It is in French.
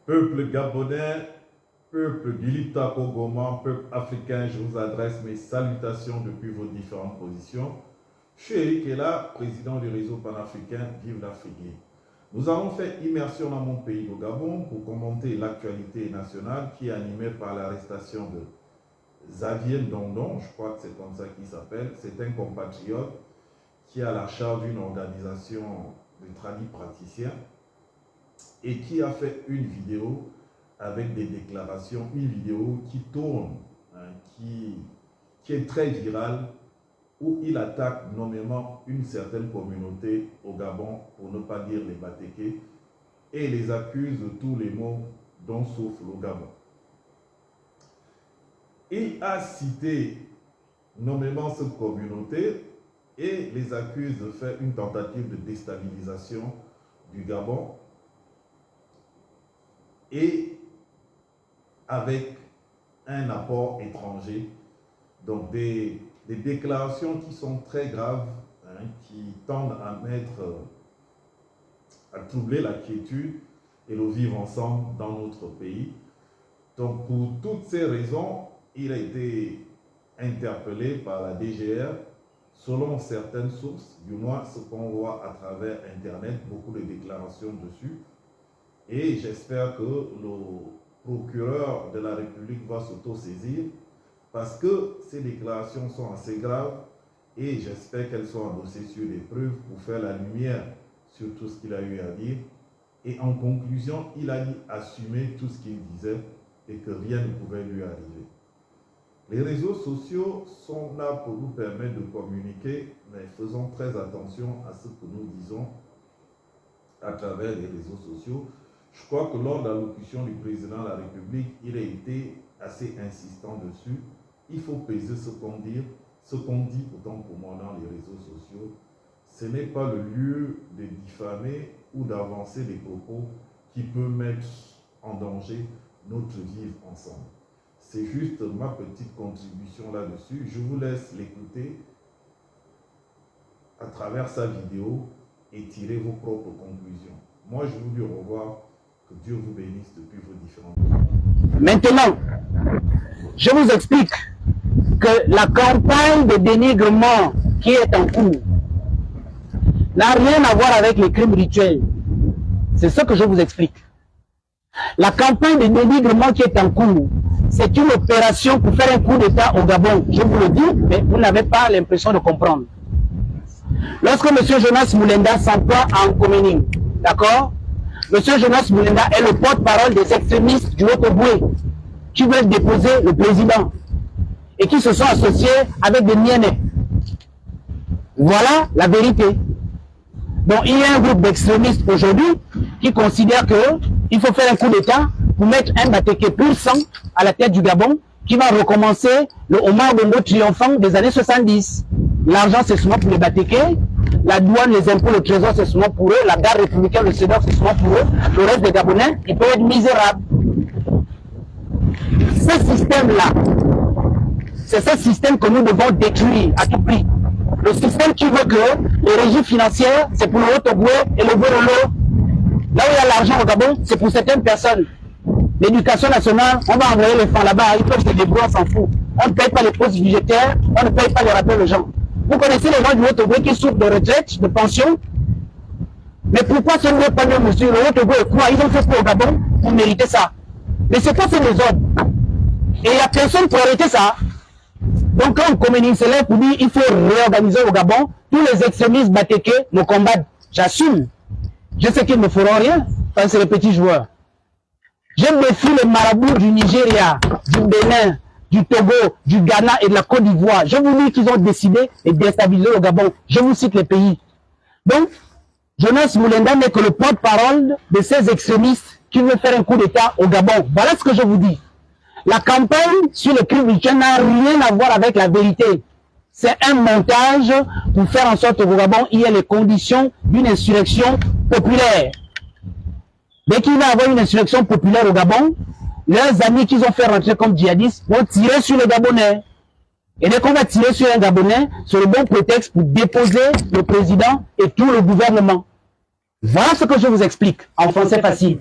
Peuple gabonais, peuple Bilipta Kogoma, peuple africain, je vous adresse mes salutations depuis vos différentes positions. Je suis Eric Ella, président du réseau panafricain Vive l'Afrique. Nous avons fait immersion dans mon pays, au Gabon, pour commenter l'actualité nationale qui est animée par l'arrestation de Xavier Ndondon, je crois que c'est comme ça qu'il s'appelle. C'est un compatriote qui a la charge d'une organisation de tradis praticiens et qui a fait une vidéo avec des déclarations, une vidéo qui tourne, qui est très virale, où il attaque nommément une certaine communauté au Gabon, pour ne pas dire les Batéké, et les accuse de tous les maux dont souffre le Gabon. Il a cité nommément cette communauté et les accuse de faire une tentative de déstabilisation du Gabon, et avec un apport étranger, donc des déclarations qui sont très graves, qui tendent à troubler la quiétude et le vivre ensemble dans notre pays. Donc pour toutes ces raisons, il a été interpellé par la DGR, selon certaines sources, du moins ce qu'on voit à travers Internet, beaucoup de déclarations dessus. Et j'espère que le procureur de la République va s'auto-saisir, parce que ces déclarations sont assez graves et j'espère qu'elles sont endossées sur des preuves pour faire la lumière sur tout ce qu'il a eu à dire. Et en conclusion, il a assumé tout ce qu'il disait et que rien ne pouvait lui arriver. Les réseaux sociaux sont là pour nous permettre de communiquer, mais faisons très attention à ce que nous disons à travers les réseaux sociaux. Je crois que lors de l'allocution du président de la République, il a été assez insistant dessus. Il faut peser ce qu'on dit, autant pour moi dans les réseaux sociaux. Ce n'est pas le lieu de diffamer ou d'avancer des propos qui peuvent mettre en danger notre vivre ensemble. C'est juste ma petite contribution là-dessus. Je vous laisse l'écouter à travers sa vidéo et tirer vos propres conclusions. Moi, je vous dis au revoir. Que Dieu vous bénisse depuis vos différentes. Maintenant, je vous explique que la campagne de dénigrement qui est en cours n'a rien à voir avec les crimes rituels. C'est ce que je vous explique. La campagne de dénigrement qui est en cours, c'est une opération pour faire un coup d'État au Gabon. Je vous le dis, mais vous n'avez pas l'impression de comprendre. Lorsque M. Jonas Moulenda s'emploie en communing, d'accord? M. Jonas Moulenda est le porte-parole des extrémistes du Haut-Oboué qui veulent déposer le président et qui se sont associés avec des Niénais. Voilà la vérité. Donc il y a un groupe d'extrémistes aujourd'hui qui considère qu'il faut faire un coup d'État pour mettre un Batéké pur sang à la tête du Gabon qui va recommencer le Omar Bongo triomphant des années 70. L'argent c'est souvent pour les Batéké. La douane, les impôts, le trésor, c'est souvent pour eux. La garde républicaine, le CEDOF, c'est souvent pour eux. Le reste des Gabonais, ils peuvent être misérables. Ce système-là, c'est ce système que nous devons détruire à tout prix. Le système qui veut que les régies financières, c'est pour le Haut-Oboué et le Borolo. Là où il y a l'argent au Gabon, c'est pour certaines personnes. L'éducation nationale, on va envoyer les enfants là-bas, ils peuvent se débrouiller, on s'en fout. On ne paye pas les postes budgétaires, on ne paye pas les rappels aux gens. Vous connaissez les gens du Haut-Oboué qui souffrent de retraite, de pension. Mais pourquoi ce n'est pas mieux, monsieur? Le Haut-Oboué est quoi? Ils ont fait quoi au Gabon pour mériter ça? Mais c'est quoi ces désordres? Et il n'y a personne pour arrêter ça. Donc quand on communique cela pour dire il faut réorganiser au Gabon, tous les extrémistes Batéké me combattent. J'assume. Je sais qu'ils ne feront rien, parce que c'est les petits joueurs. Je méfie les marabouts du Nigeria, du Bénin, du Togo, du Ghana et de la Côte d'Ivoire. Je vous dis qu'ils ont décidé de déstabiliser le Gabon. Je vous cite les pays. Donc, Jonas Moulenda n'est que le porte-parole de ces extrémistes qui veulent faire un coup d'État au Gabon. Voilà ce que je vous dis. La campagne sur le crime rituel n'a rien à voir avec la vérité. C'est un montage pour faire en sorte qu'au Gabon, il y ait les conditions d'une insurrection populaire. Dès qu'il va y avoir une insurrection populaire au Gabon, leurs amis qu'ils ont fait rentrer comme djihadistes vont tirer sur les Gabonais. Et dès qu'on va tirer sur un Gabonais, c'est le bon prétexte pour déposer le président et tout le gouvernement. Voilà ce que je vous explique en français facile.